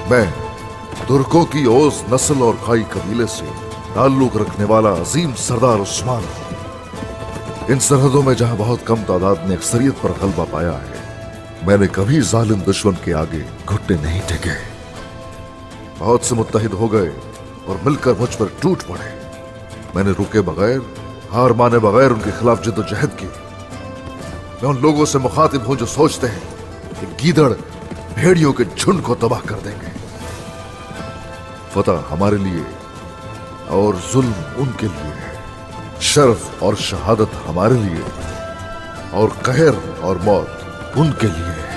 मैं तुर्कों की ओस नस्ल और खाई कबीले से ताल्लुक रखने वाला अजीम सरदार उस्मान हूं। इन सरहदों में जहां बहुत कम तादाद ने अक्सरियत पर गलबा पाया है, मैंने कभी जालिम दुश्मन के आगे घुटने नहीं टेके। बहुत से मुत्तहिद हो गए और मिलकर मुझ पर टूट पड़े। मैंने रुके बगैर, हार माने बगैर उनके खिलाफ जिद्दोजहद की। मैं उन लोगों से मुखातिब हूं जो सोचते हैं कि गीदड़ भेड़ियों के झुंड को तबाह कर देंगे। फतह हमारे लिए और जुल्म उनके लिए है। शर्फ और शहादत हमारे लिए और कहर और मौत उनके लिए है।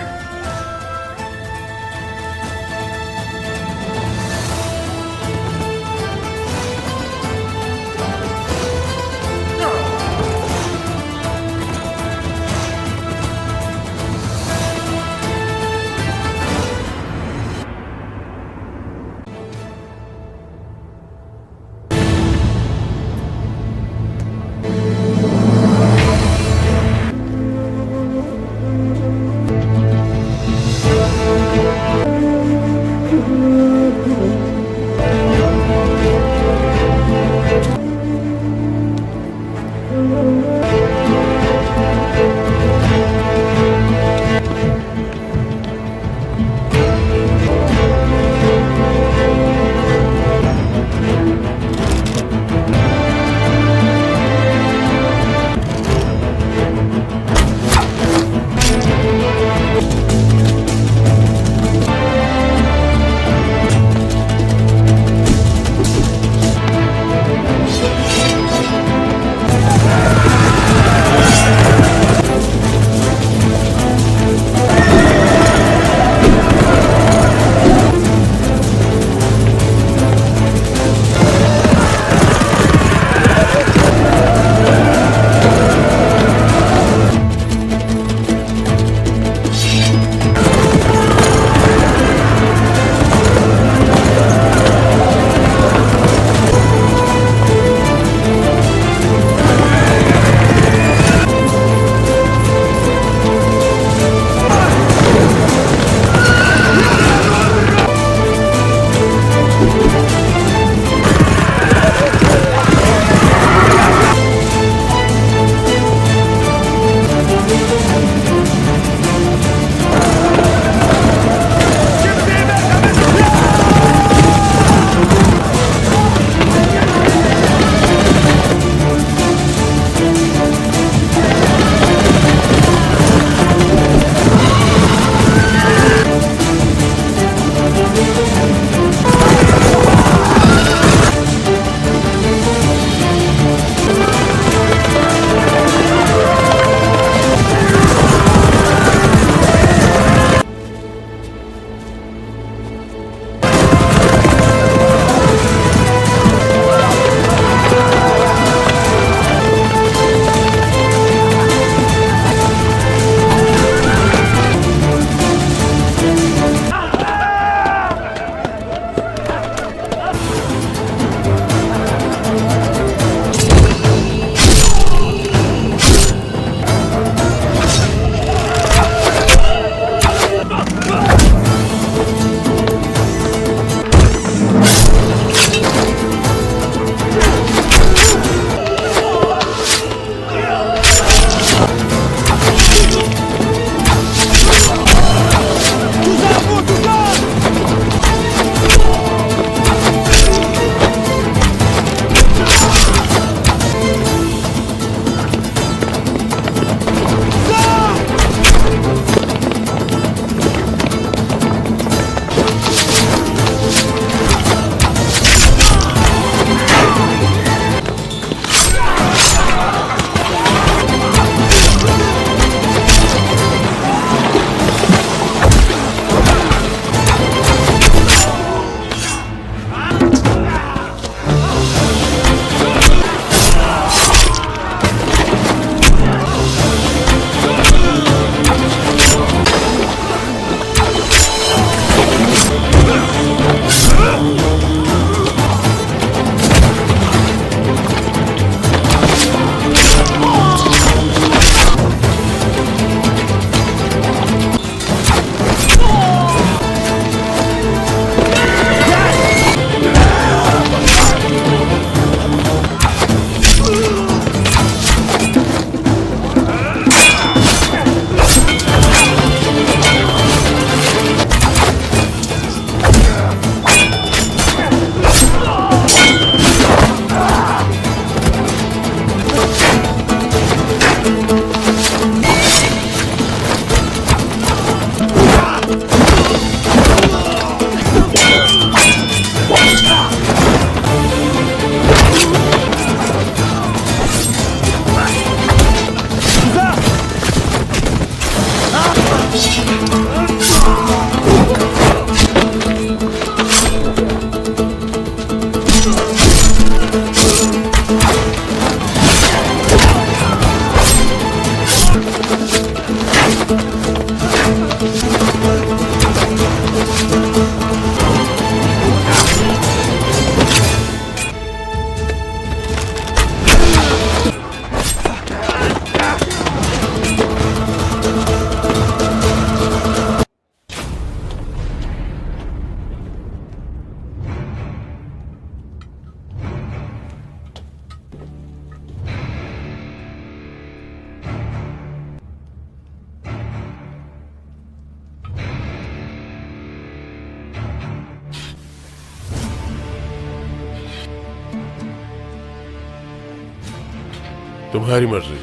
तुम्हारी मर्जी।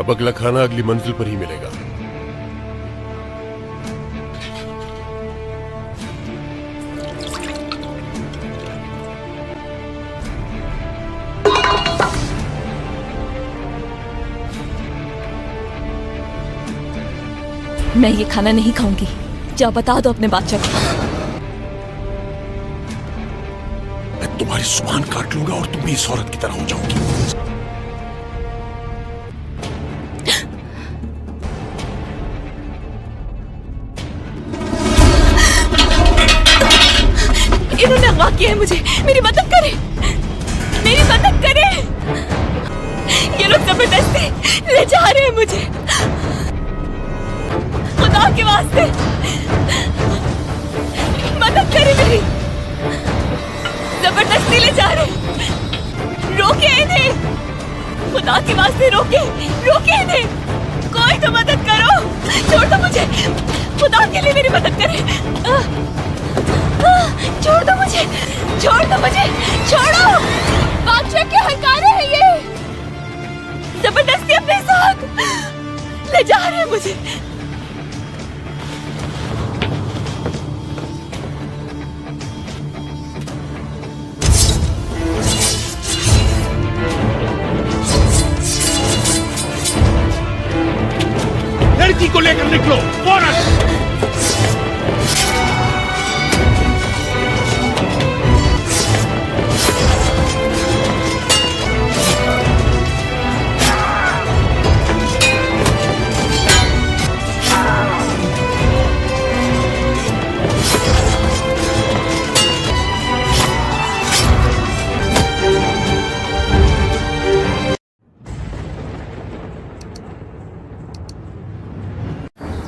अब अगला खाना अगली मंजिल पर ही मिलेगा। मैं ये खाना नहीं खाऊंगी। जाओ बता दो अपने बादशाह को। मैं तुम्हारी जुबान काट लूंगा और तुम भी इस औरत की तरह हो जाओगी। इन्होंने अगवा किया है मुझे। मेरी मदद करें, मेरी मदद करें। ये लोग जबरदस्ती ले जा रहे हैं मुझे। खुदा के वास्ते मदद करें मेरी। जबरदस्ती ले जा रहे। रोके इन्हें, खुदा के वास्ते रोके, रोके इन्हें। कोई तो मदद करो। छोड़ दो मुझे, खुदा के लिए मेरी मदद करें। छोड़ दो मुझे, छोड़ दो मुझे, छोड़ो। बादशाह के हकारे हैं ये। जबरदस्ती अपने साथ ले जा रहे हैं मुझे। लड़की को लेकर निकलो फौरन।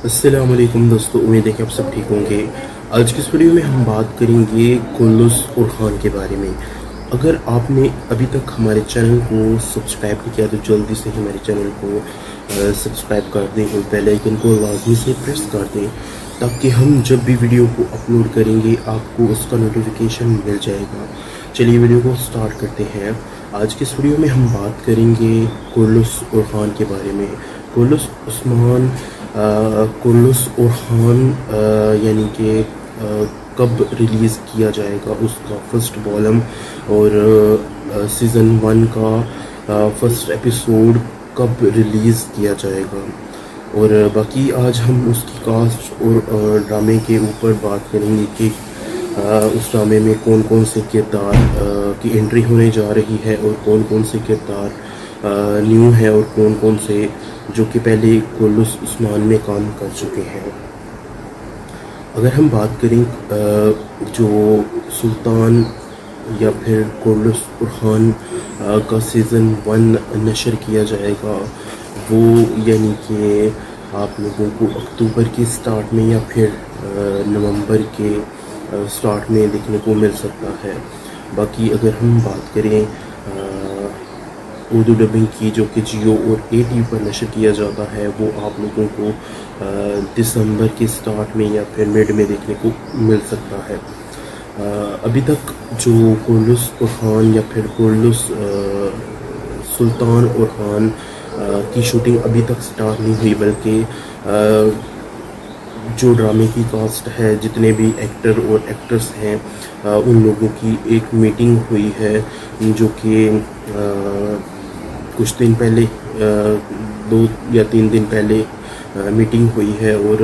अस्सलामुअलैकुम दोस्तों, उम्मीद है कि आप सब ठीक होंगे। आज की इस वीडियो में हम बात करेंगे कुल्लूस उरखान के बारे में। अगर आपने अभी तक हमारे चैनल को सब्सक्राइब नहीं किया तो जल्दी से हमारे चैनल को सब्सक्राइब कर दें और बेल आइकन को लाजमी से प्रेस कर दें ताकि हम जब भी वीडियो को अपलोड करेंगे आपको उसका नोटिफिकेशन मिल जाएगा। चलिए वीडियो को स्टार्ट करते हैं। आज की इस वीडियो में हम बात करेंगे कुल्लूस उरखान के बारे में। कुल्लूस उस्मान कुल्लूस उरखान यानी कि कब रिलीज़ किया जाएगा उसका फर्स्ट वॉल्यूम और सीज़न 1 का फर्स्ट एपिसोड कब रिलीज़ किया जाएगा और बाकी आज हम उसकी कास्ट और ड्रामे के ऊपर बात करेंगे कि उस ड्रामे में कौन कौन से किरदार की एंट्री होने जा रही है और कौन कौन से किरदार न्यू है और कौन कौन से जो कि पहले कुल्लूस उस्मान में काम कर चुके हैं। अगर हम बात करें जो सुल्तान या फिर कुल्लूस उरखान का सीज़न 1 नशर किया जाएगा वो यानी कि आप लोगों को अक्टूबर के स्टार्ट में या फिर नवंबर के स्टार्ट में देखने को मिल सकता है। बाकी अगर हम बात करें उर्दू डबिंग की जो कि जियो और ATV पर नशर किया जाता है वो आप लोगों को दिसंबर के स्टार्ट में या फिर मिड में देखने को मिल सकता है। अभी तक जो कुल्लूस उरखान या फिर कुल्लूस सुल्तान उरखान की शूटिंग अभी तक स्टार्ट नहीं हुई बल्कि जो ड्रामे की कास्ट है जितने भी एक्टर और एक्ट्रेस हैं उन लोगों की एक मीटिंग हुई है जो कि कुछ दिन पहले 2 या 3 दिन पहले मीटिंग हुई है और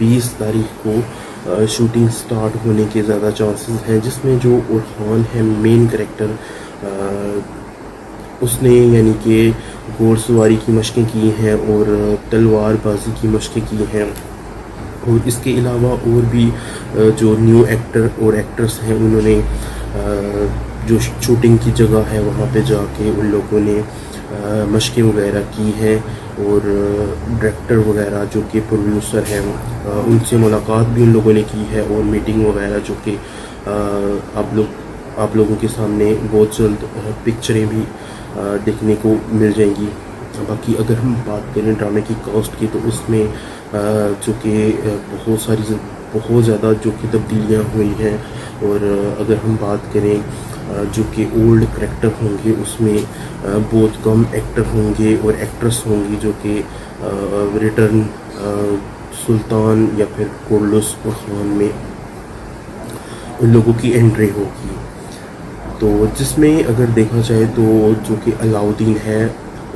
20 तारीख को शूटिंग स्टार्ट होने के ज़्यादा चांसेस हैं जिसमें जो उरखान है मेन कैरेक्टर उसने यानी कि घोड़सवारी की मशक़ें की हैं और तलवारबाजी की मशक़ें की हैं और इसके अलावा और भी जो न्यू एक्टर और एक्ट्रेस हैं उन्होंने जो शूटिंग की जगह है वहाँ पे जाके उन लोगों ने मशक़ें वगैरह की हैं और डायरेक्टर वगैरह जो कि प्रोड्यूसर हैं उनसे मुलाकात भी उन लोगों ने की है और मीटिंग वगैरह जो कि आप लोगों के सामने बहुत जल्द पिक्चरें भी देखने को मिल जाएंगी। बाकी अगर हम बात करें ड्रामे की कास्ट की तो उसमें जो कि बहुत ज़्यादा जो कि तब्दीलियाँ हुई हैं और अगर हम बात करें जो कि ओल्ड करैक्टर होंगे उसमें बहुत कम एक्टर होंगे और एक्ट्रेस होंगी जो कि रिटर्न सुल्तान या फिर कुर्लुस उर्खान में उन लोगों की एंट्री होगी। तो जिसमें अगर देखा जाए तो जो कि अलाउद्दीन है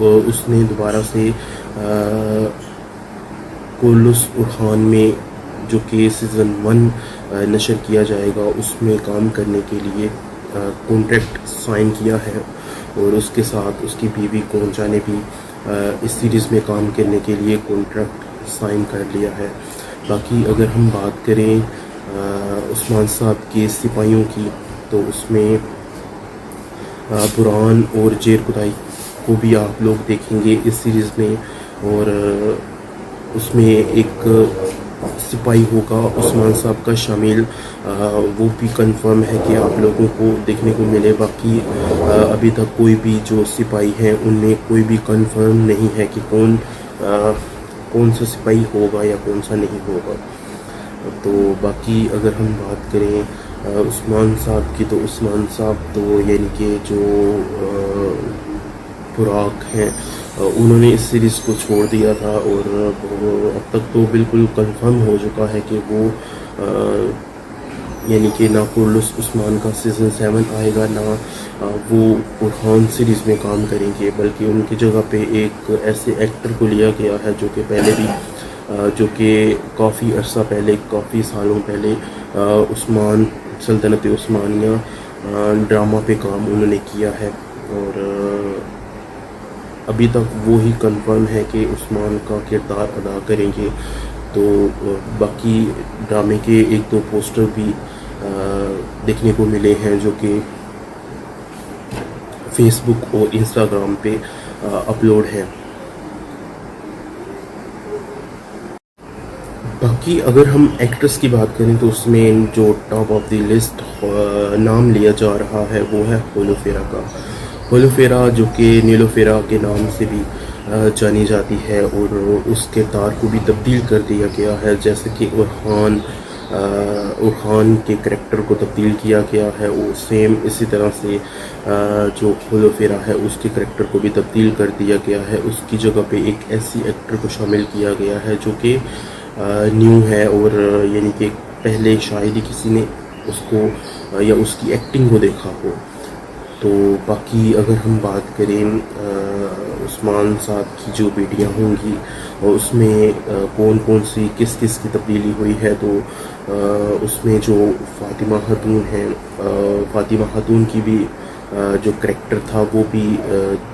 उसने दोबारा से कुर्लुस उर्खान में जो कि सीज़न 1 नशर किया जाएगा उसमें काम करने के लिए कॉन्ट्रैक्ट साइन किया है और उसके साथ उसकी बीवी कोंचा ने भी इस सीरीज़ में काम करने के लिए कॉन्ट्रैक्ट साइन कर लिया है। बाकी अगर हम बात करें उस्मान साहब के सिपाहियों की तो उसमें बुरहान और जेर कुदाई को भी आप लोग देखेंगे इस सीरीज़ में और उसमें एक सिपाही होगा उस्मान साहब का शामिल, वो भी कंफर्म है कि आप लोगों को देखने को मिले। बाकी अभी तक कोई भी जो सिपाही हैं उनमें कोई भी कंफर्म नहीं है कि कौन सा सिपाही होगा या कौन सा नहीं होगा। तो बाकी अगर हम बात करें उस्मान साहब की तो उस्मान साहब तो यानी कि जो बुराक हैं उन्होंने इस सीरीज़ को छोड़ दिया था और अब तक तो बिल्कुल कंफर्म हो चुका है कि वो यानी कि ना कुर्लुस उस्मान का सीज़न 7 आएगा ना वो उर्खान सीरीज़ में काम करेंगे, बल्कि उनकी जगह पे एक ऐसे एक्टर को लिया गया है जो कि पहले भी जो कि काफ़ी अरसा पहले काफ़ी सालों पहले उस्मान सल्तनत उस्मानिया ड्रामा पे काम उन्होंने किया है और अभी तक वो ही कंफर्म है कि उस्मान का किरदार अदा करेंगे। तो बाकी ड्रामे के 1-2 पोस्टर भी देखने को मिले हैं जो कि फेसबुक और इंस्टाग्राम पे अपलोड है। बाकी अगर हम एक्ट्रेस की बात करें तो उसमें जो टॉप ऑफ द लिस्ट नाम लिया जा रहा है वो है होलोफेरा का। होलोफेरा जो कि नीलोफेरा के नाम से भी जानी जाती है और उस किरदार को भी तब्दील कर दिया गया है, जैसे कि उर्खान के करैक्टर को तब्दील किया गया है वो सेम इसी तरह से जो होलोफेरा है उसके करैक्टर को भी तब्दील कर दिया गया है। उसकी जगह पे एक ऐसी एक्टर को शामिल किया गया है जो कि न्यू है और यानी कि पहले शायद ही किसी ने उसको या उसकी एक्टिंग को देखा हो। तो बाकी अगर हम बात करें उस्मान साहब की जो बेटियां होंगी और उसमें कौन कौन सी किस किस की तब्दीली हुई है तो उसमें जो फातिमा खातून है, फातिमा खातून की भी जो करैक्टर था वो भी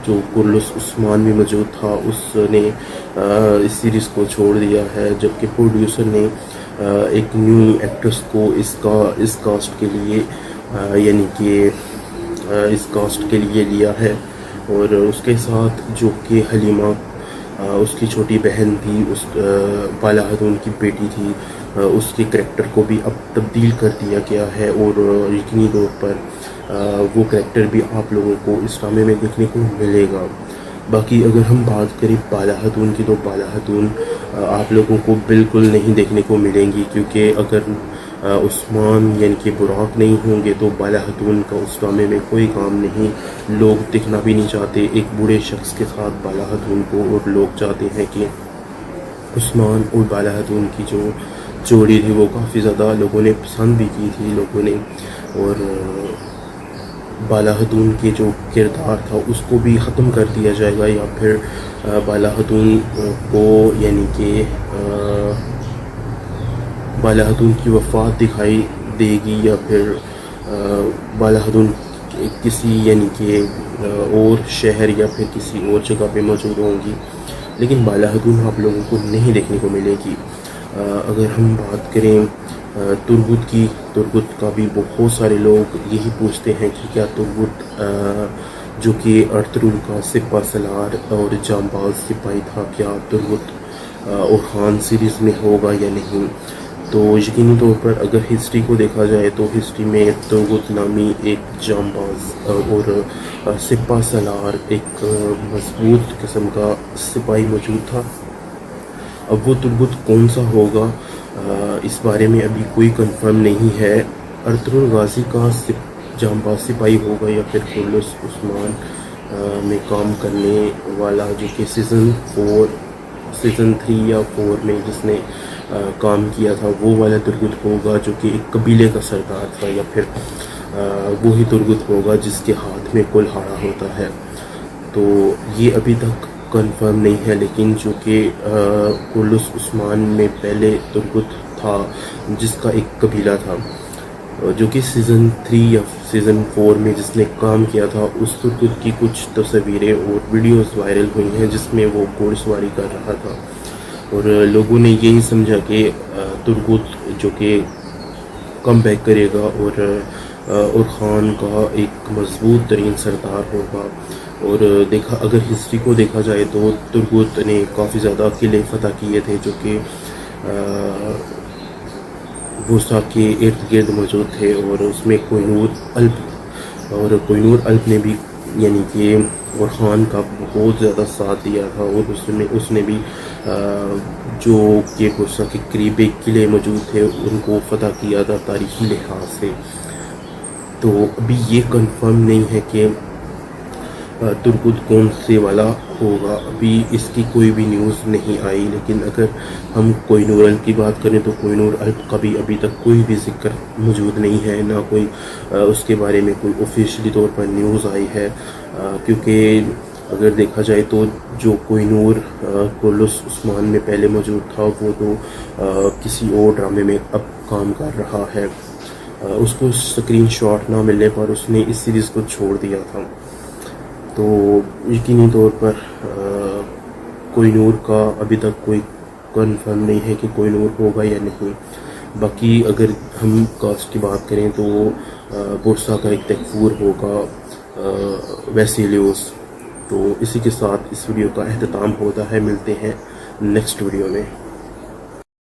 जो कुर्लुस उस्मान में मौजूद था उसने इस सीरीज़ को छोड़ दिया है, जबकि प्रोड्यूसर ने एक न्यू एक्ट्रेस को इस कास्ट के लिए यानी कि इस कास्ट के लिए लिया है। और उसके साथ जो कि हलीमा उसकी छोटी बहन थी, उस बाला खातून की बेटी थी, उसके करैक्टर को भी अब तब्दील कर दिया गया है और यकीनी तौर पर वो करैक्टर भी आप लोगों को इस ड्रामे में देखने को मिलेगा। बाकी अगर हम बात करें बाला खातून की तो बाला खातून आप लोगों को बिल्कुल नहीं देखने को मिलेंगी, क्योंकि अगर उस्मान यानी कि बुराक नहीं होंगे तो बाला खातून का उस ड्रामे में कोई काम नहीं, लोग दिखना भी नहीं चाहते एक बूढ़े शख्स के साथ बाला खातून को, और लोग चाहते हैं कि उस्मान और बाला खातून की जो जोड़ी थी वो काफ़ी ज़्यादा लोगों ने पसंद भी की थी लोगों ने, और बाला खातून के जो किरदार था उसको भी ख़त्म कर दिया जाएगा या फिर बाला खातून को यानी कि बाला खातून की वफ़ात दिखाई देगी या फिर बाला खातून किसी यानी कि और शहर या फिर किसी और जगह पे मौजूद होंगी, लेकिन बाला खातून आप लोगों को नहीं देखने को मिलेगी। अगर हम बात करें तुर्गुत की, तुर्गुत का भी बहुत सारे लोग यही पूछते हैं कि क्या तुर्गुत जो कि अर्तुगरुल का सिपा सलार और जांबाज सिपाही था, क्या तुर्गुत उर्खान सीरीज़ में होगा या नहीं। तो यकीनी तौर पर अगर हिस्ट्री को देखा जाए तो हिस्ट्री में तुर्गुत नामी एक जांबाज और सिपा सलार एक मजबूत किस्म का सिपाही मौजूद था। अब वो तुर्गुत कौन सा होगा इस बारे में अभी कोई कंफर्म नहीं है। अर्तुगरुल गाजी का जांबाज सिपाही होगा या फिर कुल्लुस उस्मान में काम करने वाला, जो कि सीज़न 3 या 4 में जिसने काम किया था, वो वाला तुर्गुत होगा जो कि एक कबीले का सरदार था, या फिर वो ही तुर्गुत होगा जिसके हाथ में कुल्हाड़ा होता है। तो ये अभी तक कंफर्म नहीं है, लेकिन जो कि कुल्लुस उस्मान में पहले तुर्गुत था जिसका एक कबीला था, जो कि सीज़न 3 या सीज़न 4 में जिसने काम किया था, उस तुर्गुत की कुछ तस्वीरें और वीडियोस वायरल हुई हैं जिसमें वो घोड़सवारी कर रहा था। और लोगों ने यही समझा कि तुर्गुत जो कि कम बैक करेगा और ख़ान का एक मजबूत तरीन सरदार होगा। और अगर हिस्ट्री को देखा जाए तो तुर्गुत ने काफ़ी ज़्यादा किले फतह किए थे जो कि बुरसा के इर्द गिर्द मौजूद थे, और उसमें कोहिनूर अल्प ने भी यानी कि और ख़ान का बहुत ज़्यादा साथ दिया था, और उसने भी जो कि बुरसा के करीब एक किले मौजूद थे उनको फतह किया था तारीखी लिहाज से। तो अभी ये कंफर्म नहीं है कि तुर्गुत कौन से वाला होगा, अभी इसकी कोई भी न्यूज़ नहीं आई। लेकिन अगर हम कोहिनूर अल्प की बात करें तो कोहिनूर अल्प का भी अभी तक कोई भी जिक्र मौजूद नहीं है, ना कोई उसके बारे में कोई ऑफिशियली तौर पर न्यूज़ आई है। क्योंकि अगर देखा जाए तो जो कोहिनूर कुल्लुस उस्मान में पहले मौजूद था, वो तो किसी और ड्रामे में अब काम कर रहा है। उसको स्क्रीनशॉट ना मिलने पर उसने इस सीरीज़ को छोड़ दिया था। तो यकीनी तौर पर कोहिनूर का अभी तक कोई कंफर्म नहीं है कि कोहिनूर होगा या नहीं। बाकी अगर हम कास्ट की बात करें तो बुरसा का एक तैफूर होगा, वैसिलियोस। तो इसी के साथ इस वीडियो का अख्ताम होता है। मिलते हैं नेक्स्ट वीडियो में।